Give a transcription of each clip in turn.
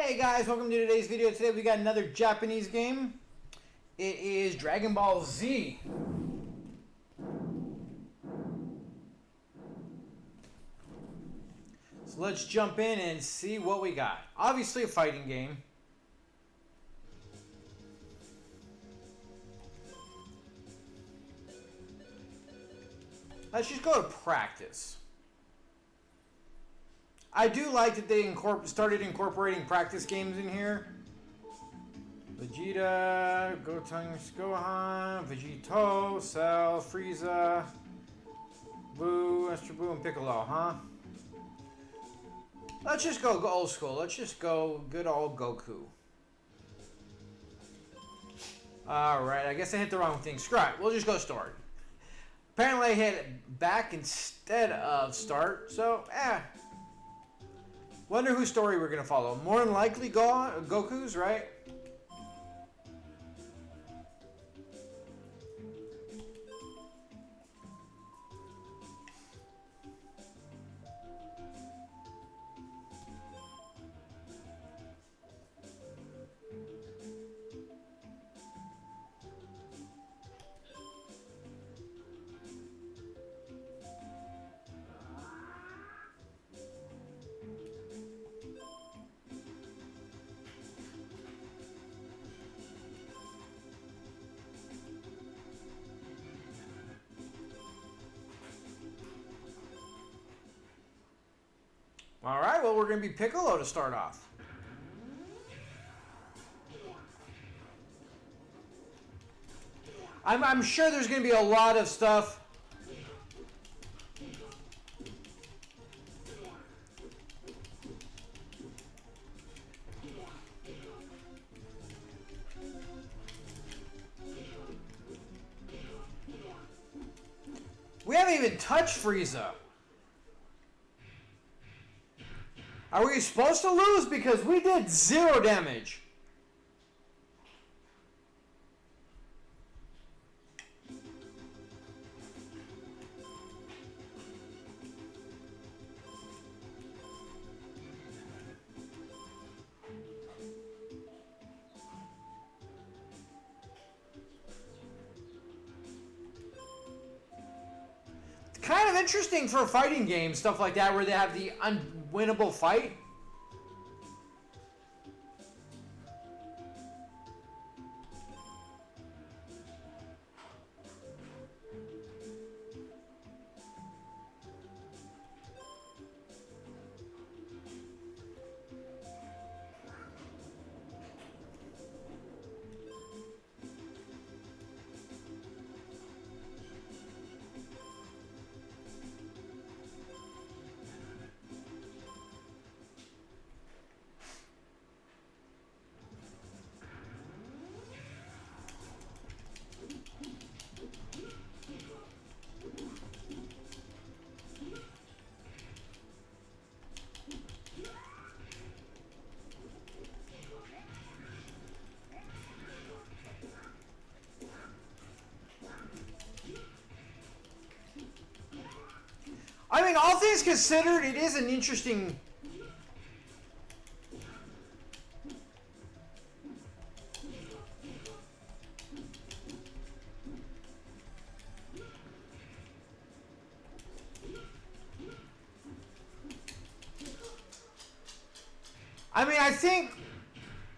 Hey guys, welcome to today's video. Today we got another Japanese game. It is Dragon Ball Z. So let's jump in and see what we got. Obviously a fighting game. Let's just go to practice. I do like that they started incorporating practice games in here. Vegeta, Gohan, Vegito, Cell, Frieza, Boo, Extra Boo, and Piccolo, huh? Let's just go old school. Let's just go good old Goku. Alright, I guess I hit the wrong thing. Screw it, we'll just go start. Apparently I hit back instead of start, so wonder whose story we're going to follow. More than likely Goku's, right? Alright, well, we're going to be Piccolo to start off. I'm sure there's going to be a lot of stuff. We haven't even touched Frieza. Are we supposed to lose? Because we did 0 damage. Kind of interesting for a fighting game, stuff like that, where they have the unwinnable fight. I mean, all things considered, it is an interesting... I mean, I think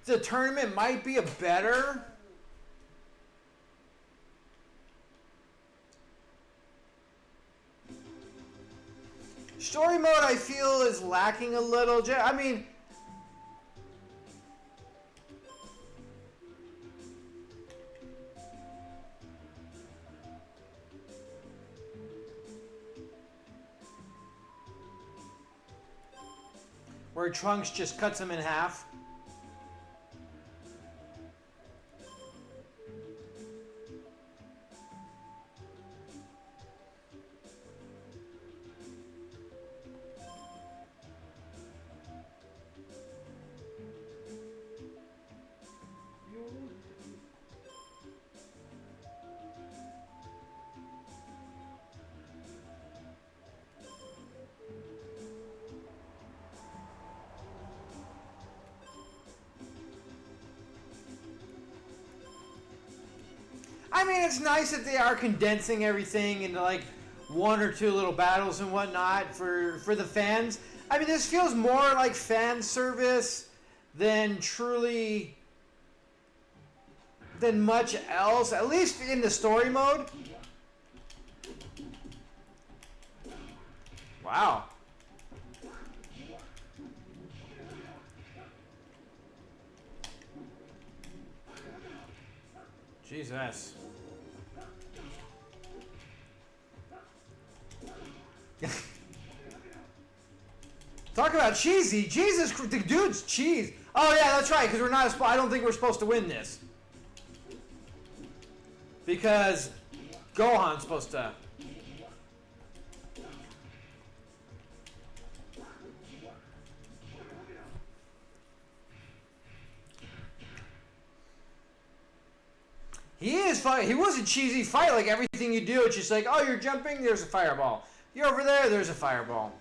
the tournament might be a better... Story mode, I feel, is lacking a little. I mean, where Trunks just cuts him in half. I mean, it's nice that they are condensing everything into like one or two little battles and whatnot for the fans. I mean, this feels more like fan service than much else, at least in the story mode. Wow. Jesus. Talk about cheesy. Jesus, the dude's cheese. Oh yeah, that's right, because we're not. I don't think we're supposed to win this. Because Gohan's supposed to. He is fight. He was a cheesy fight. Like everything you do, it's just like, oh, you're jumping. There's a fireball. You're over there. There's a fireball.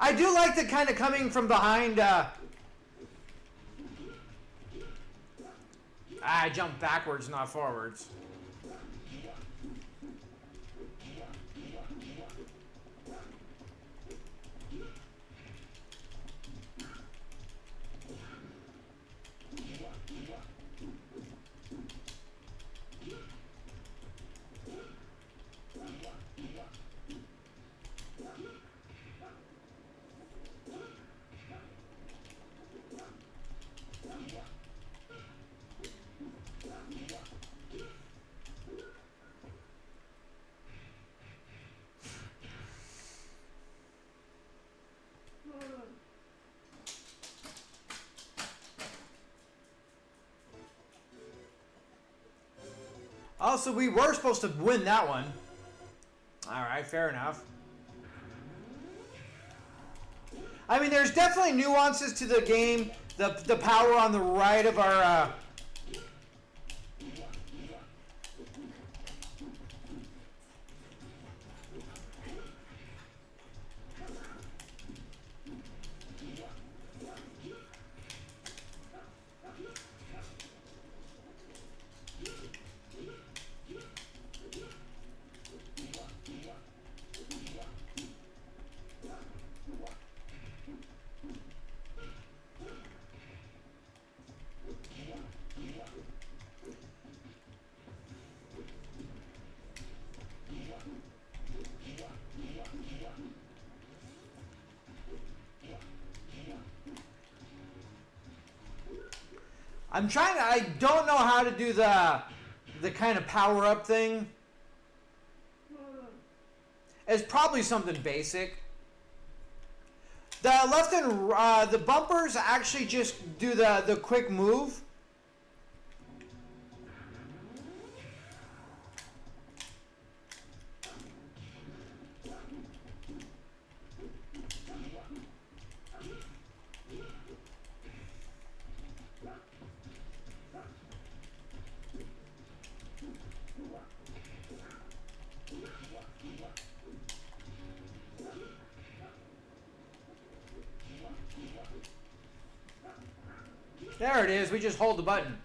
I do like the kind of coming from behind. I jumped backwards, not forwards. Also, we were supposed to win that one. Alright, fair enough. I mean, there's definitely nuances to the game. The power on the right of our... I'm trying to... I don't know how to do the kind of power-up thing. It's probably something basic. The left and... the bumpers actually just do the quick move. There it is. We just hold the button.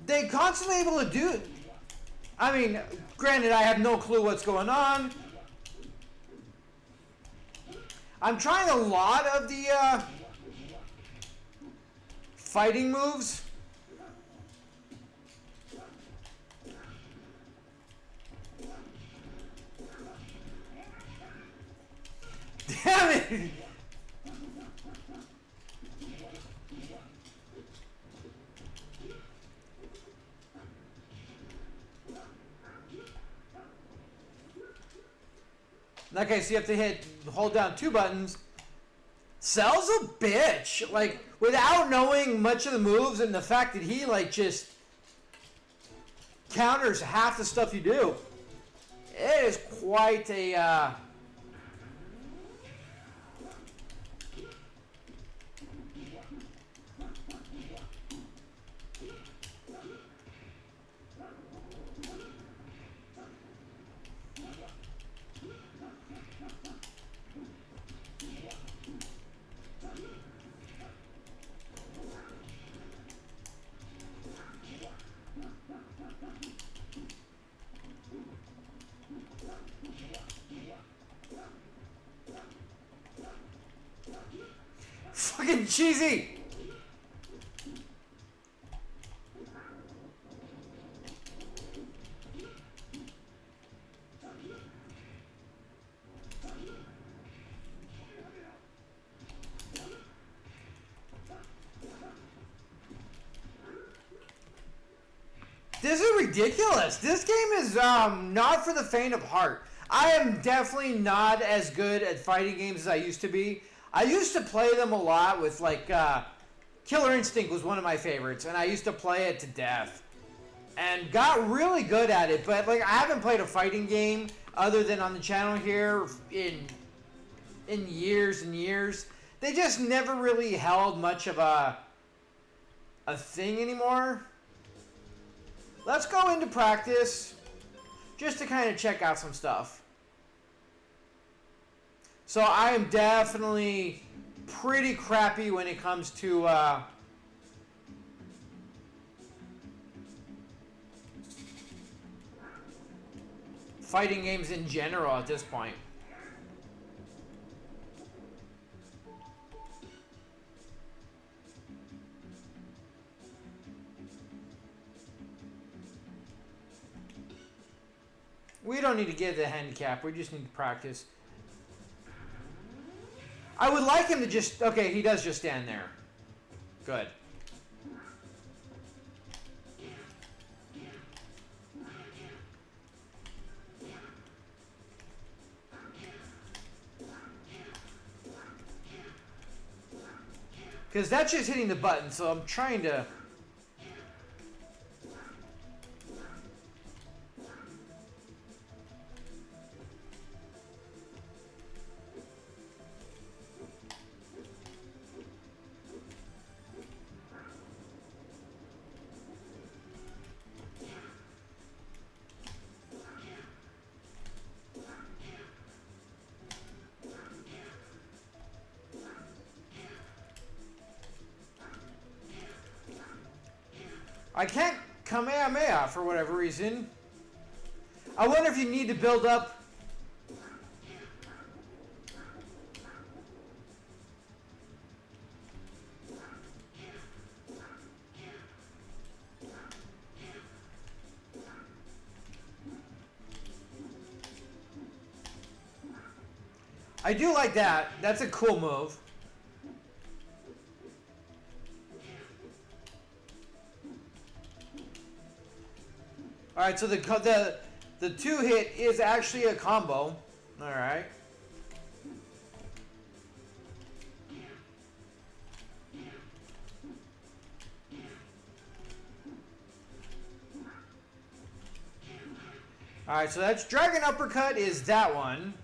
They constantly able to do... I mean, granted, I have no clue what's going on. I'm trying a lot of the fighting moves. Okay, so you have to hold down 2 buttons. Cell's a bitch. Like, without knowing much of the moves and the fact that he, like, just counters half the stuff you do. It is quite a, fucking cheesy. This is ridiculous. This game is not for the faint of heart. I am definitely not as good at fighting games as I used to be. I used to play them a lot with, like, Killer Instinct was one of my favorites, and I used to play it to death. And got really good at it, but, like, I haven't played a fighting game other than on the channel here in years and years. They just never really held much of a thing anymore. Let's go into practice just to kind of check out some stuff. So I am definitely pretty crappy when it comes to fighting games in general at this point. We don't need to get the handicap. We just need to practice. I would like him to just... Okay, he does just stand there. Good. Because that's just hitting the button, so I'm trying to... I can't Kamehameha for whatever reason. I wonder if you need to build up. I do like that. That's a cool move. All right, so the 2-hit is actually a combo. All right. All right, so that's Dragon Uppercut is that one.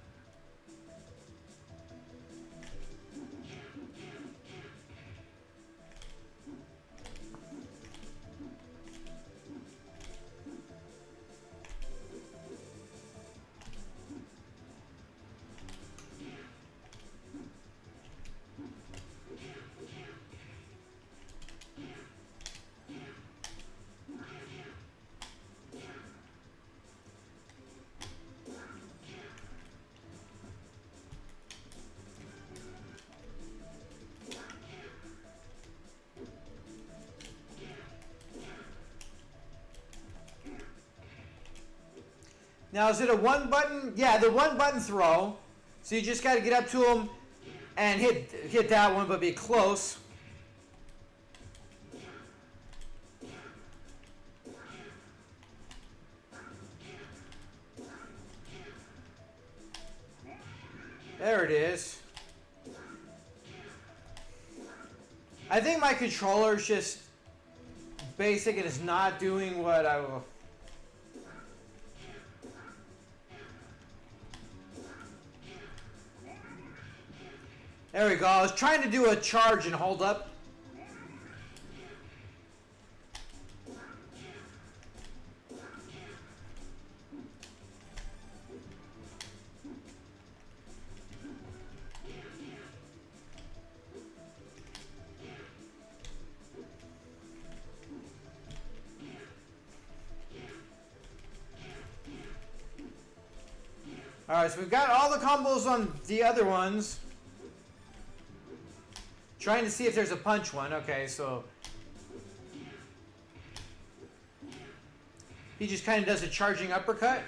Now, is it a one button? Yeah, the one button throw. So you just got to get up to him, and hit that one, but be close. There it is. I think my controller is just basic and is not doing what I will. There we go. I was trying to do a charge and hold up. Alright, so we've got all the combos on the other ones. Trying to see if there's a punch one. Okay, so he just kind of does a charging uppercut.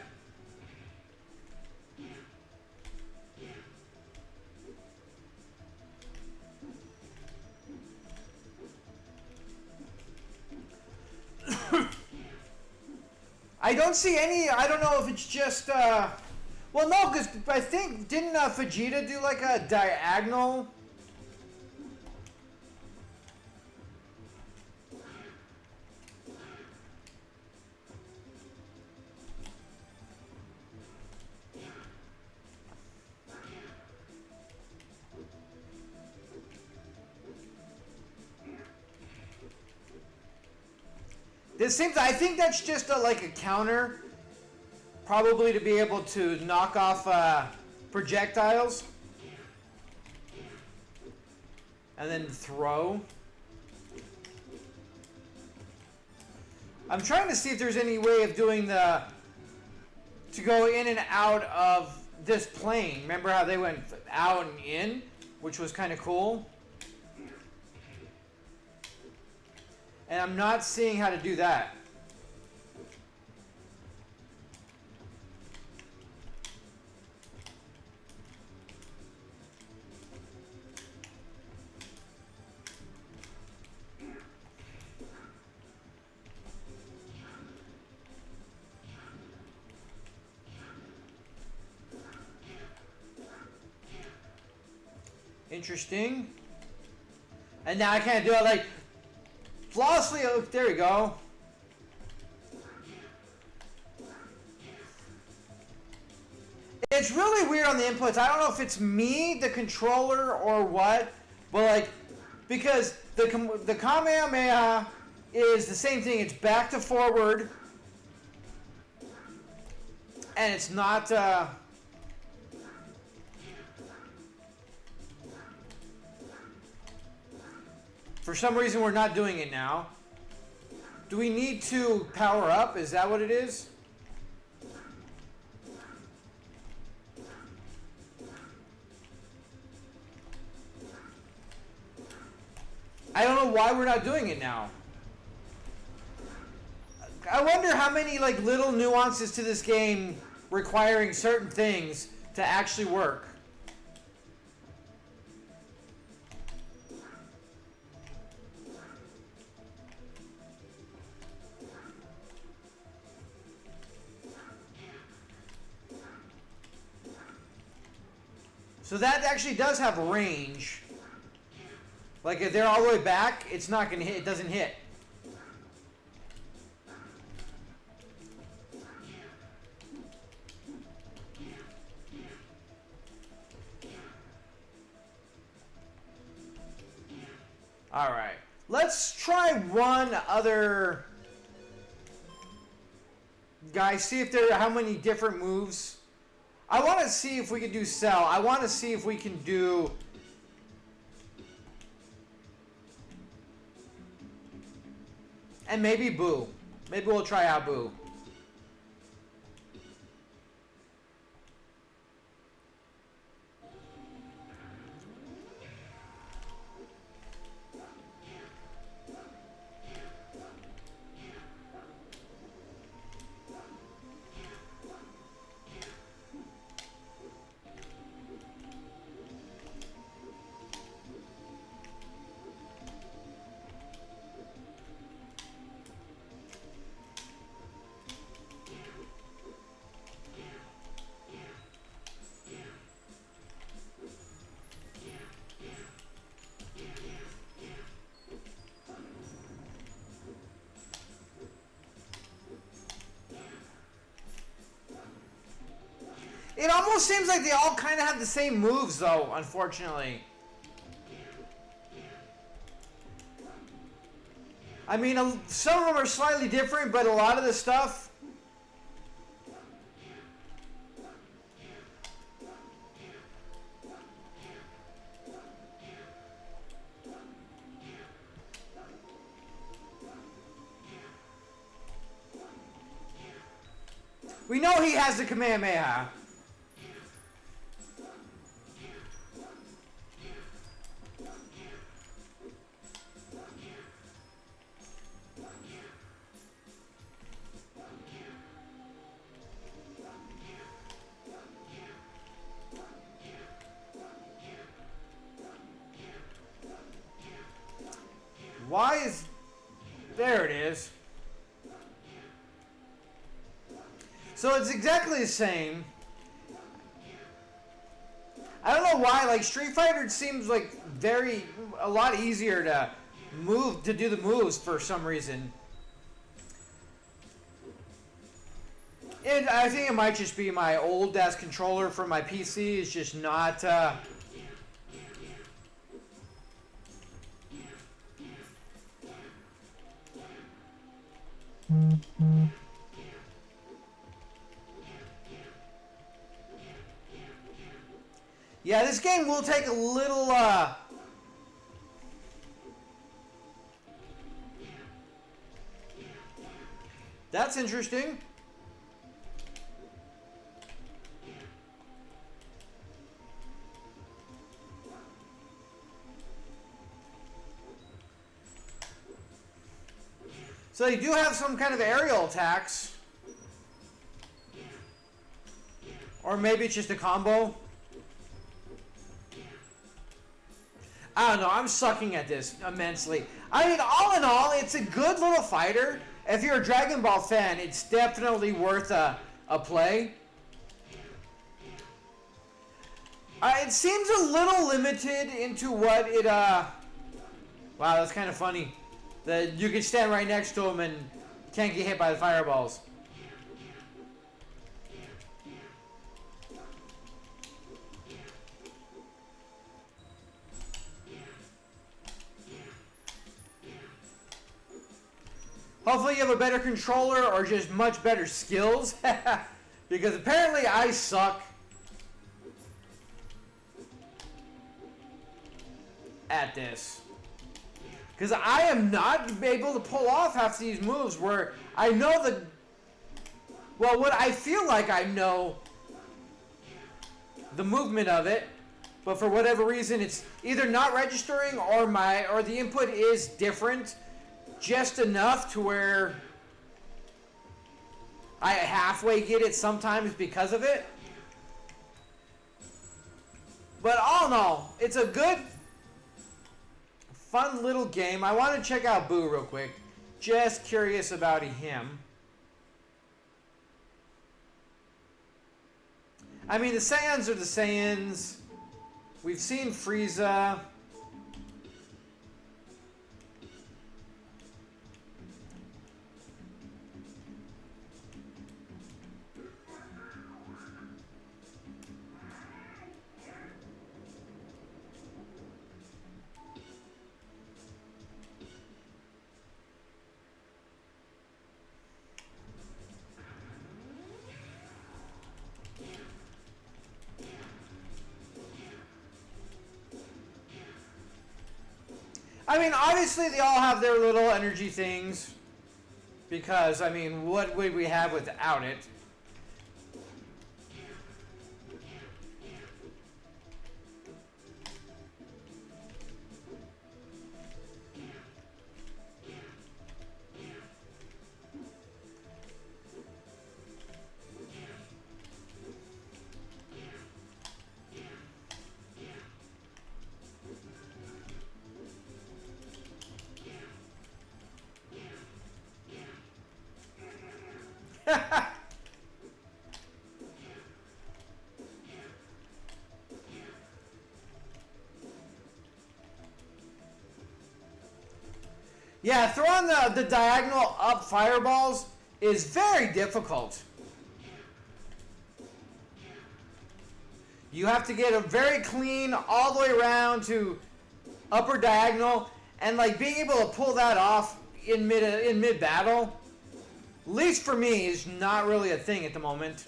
I don't see any. I don't know if it's just. Well, no, because I think didn't Vegeta do like a diagonal? This seems. I think that's just like a counter, probably to be able to knock off projectiles, and then throw. I'm trying to see if there's any way of doing to go in and out of this plane. Remember how they went out and in, which was kind of cool. And I'm not seeing how to do that. Interesting. And now I can't do it like flawlessly. Oh, there we go. It's really weird on the inputs. I don't know if it's me, the controller, or what, but like, because the Kamehameha is the same thing. It's back to forward, and it's not. For some reason, we're not doing it now. Do we need to power up? Is that what it is? I don't know why we're not doing it now. I wonder how many like little nuances to this game requiring certain things to actually work. So that actually does have range. Like if they're all the way back, it's not gonna hit. It doesn't hit. All right. Let's try one other guy. See if there are how many different moves. I want to see if we can do Cell. I want to see if we can do. And maybe Boo. Maybe we'll try out Boo. almost seems like they all kind of have the same moves, though, unfortunately. I mean, some of them are slightly different, but a lot of the stuff... We know he has the Kamehameha. Why is... There it is. So it's exactly the same. I don't know why, like Street Fighter seems like a lot easier to do the moves for some reason. And I think it might just be my old ass controller from my PC is just not Yeah, this game will take a little, That's interesting. So you do have some kind of aerial attacks. Or maybe it's just a combo. I don't know, I'm sucking at this immensely. I mean, all in all, it's a good little fighter. If you're a Dragon Ball fan, it's definitely worth a play. It seems a little limited into what it, Wow, that's kind of funny. That you can stand right next to him and can't get hit by the fireballs. Hopefully you have a better controller or just much better skills. Because apparently I suck at this. Because I am not able to pull off half these moves where I know the... Well, what I feel like I know the movement of it, but for whatever reason it's either not registering or the input is different. Just enough to where I halfway get it sometimes because of it. But all in all, it's a good, fun little game. I want to check out Boo real quick. Just curious about him. I mean, the Saiyans are the Saiyans. We've seen Frieza. I mean, obviously they all have their little energy things. Because, I mean, what would we have without it? Yeah, throwing the diagonal up fireballs is very difficult. You have to get a very clean all the way around to upper diagonal, and like being able to pull that off in mid battle, at least for me, is not really a thing at the moment.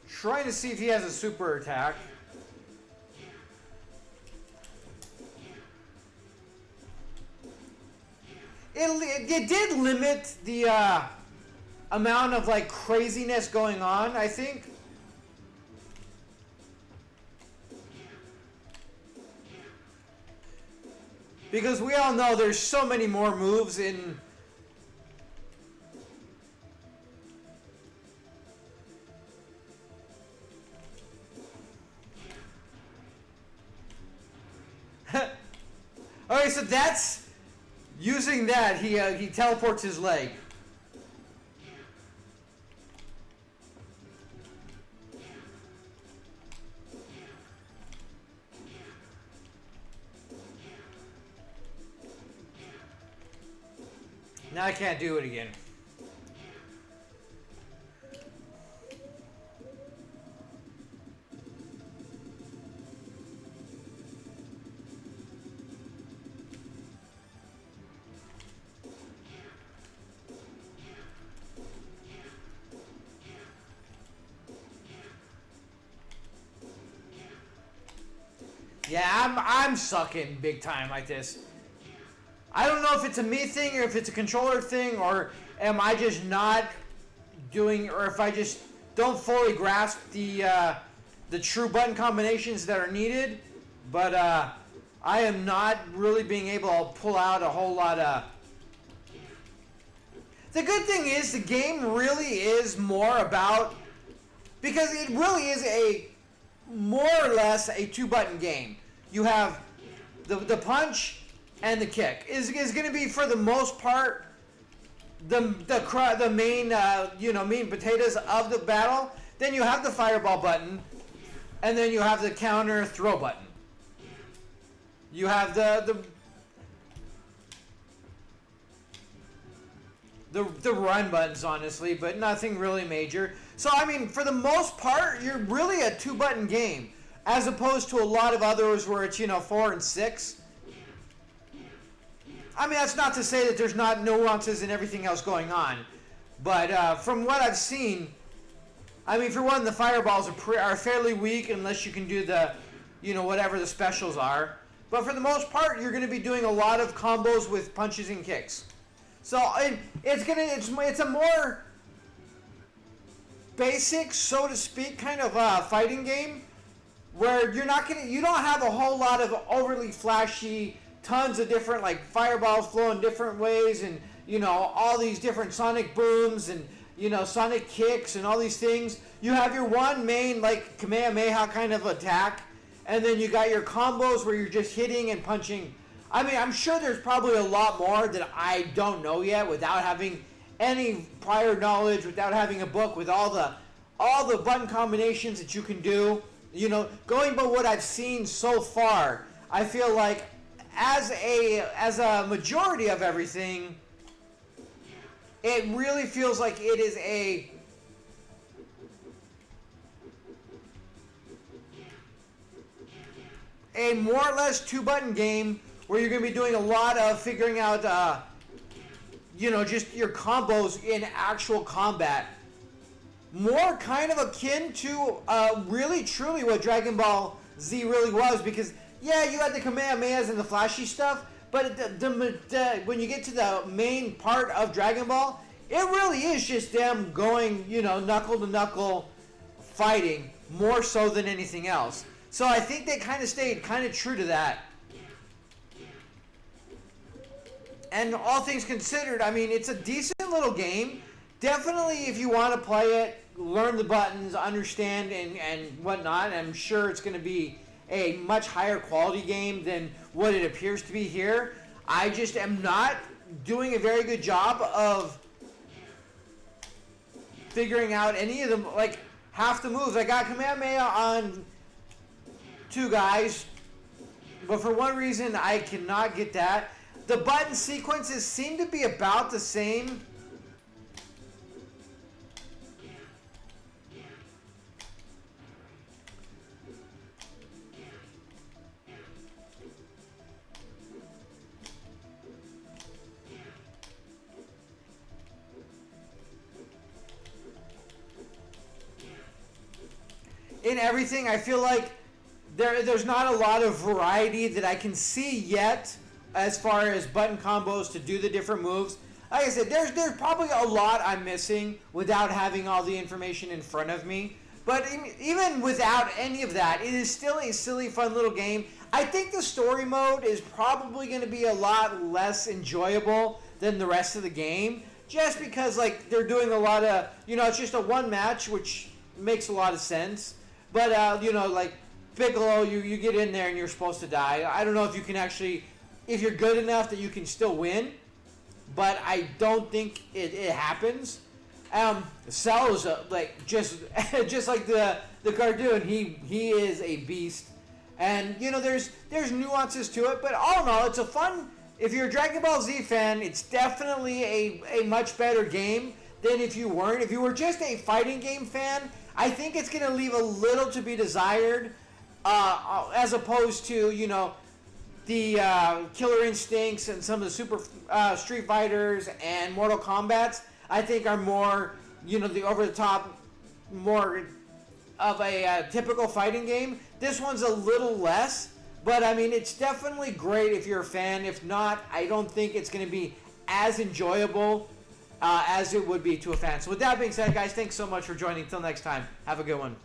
Trying to see if he has a super attack. It did limit the amount of like craziness going on, I think. Because we all know there's so many more moves in... Okay, so that's... Using that, he teleports his leg. Now I can't do it again. Yeah, I'm sucking big time like this. I don't know if it's a me thing or if it's a controller thing, or am I just not doing, or if I just don't fully grasp the true button combinations that are needed. But I am not really being able to pull out a whole lot of... The good thing is the game really is more about, because it really is a more or less a two-button game. You have the punch and the kick is going to be, for the most part, the main meat and potatoes of the battle. Then you have the fireball button, and then you have the counter throw button. You have the run buttons, honestly, but nothing really major. So I mean, for the most part, you're really a two-button game, as opposed to a lot of others where it's 4 and 6. I mean, that's not to say that there's not nuances and everything else going on, but from what I've seen, I mean, for one, the fireballs are fairly weak unless you can do the, whatever the specials are. But for the most part, you're going to be doing a lot of combos with punches and kicks. So it's a more basic, so to speak, kind of fighting game, where you don't have a whole lot of overly flashy, tons of different like fireballs flowing different ways, and all these different sonic booms and sonic kicks and all these things. You have your one main like Kamehameha kind of attack, and then you got your combos where you're just hitting and punching. I mean, I'm sure there's probably a lot more that I don't know yet, without having any prior knowledge, without having a book with all the button combinations that you can do. Going by what I've seen so far, I feel like as a majority of everything, it really feels like it is a more or less two-button game, where you're going to be doing a lot of figuring out, just your combos in actual combat. More kind of akin to really, truly what Dragon Ball Z really was, because, yeah, you had the Kamehamehas and the flashy stuff, but when you get to the main part of Dragon Ball, it really is just them going, knuckle to knuckle fighting, more so than anything else. So I think they kind of stayed kind of true to that. And all things considered, I mean, it's a decent little game. Definitely, if you want to play it, learn the buttons, understand, and whatnot, I'm sure it's going to be a much higher quality game than what it appears to be here. I just am not doing a very good job of figuring out any of them, like half the moves. I got Kamehameha on 2 guys, but for one reason I cannot get that. The button sequences seem to be about the same. In everything, I feel like there's not a lot of variety that I can see yet as far as button combos to do the different moves. Like I said, there's probably a lot I'm missing without having all the information in front of me. But even without any of that, it is still a silly, fun little game. I think the story mode is probably going to be a lot less enjoyable than the rest of the game, just because like they're doing a lot of, it's just a one match, which makes a lot of sense. But like Piccolo, you get in there and you're supposed to die. I don't know if you can actually, if you're good enough that you can still win, but I don't think it happens. Cell's like just like the cartoon. He is a beast, and there's nuances to it, but all in all, it's a fun. If you're a Dragon Ball Z fan, it's definitely a much better game than if you weren't. If you were just a fighting game fan, I think it's going to leave a little to be desired, as opposed to the Killer Instincts and some of the Super Street Fighters and Mortal Kombats. I think are more, the over-the-top, more of a typical fighting game. This one's a little less, but I mean, it's definitely great if you're a fan. If not, I don't think it's going to be as enjoyable as it would be to a fan. So with that being said, guys, thanks so much for joining. Till next time, have a good one.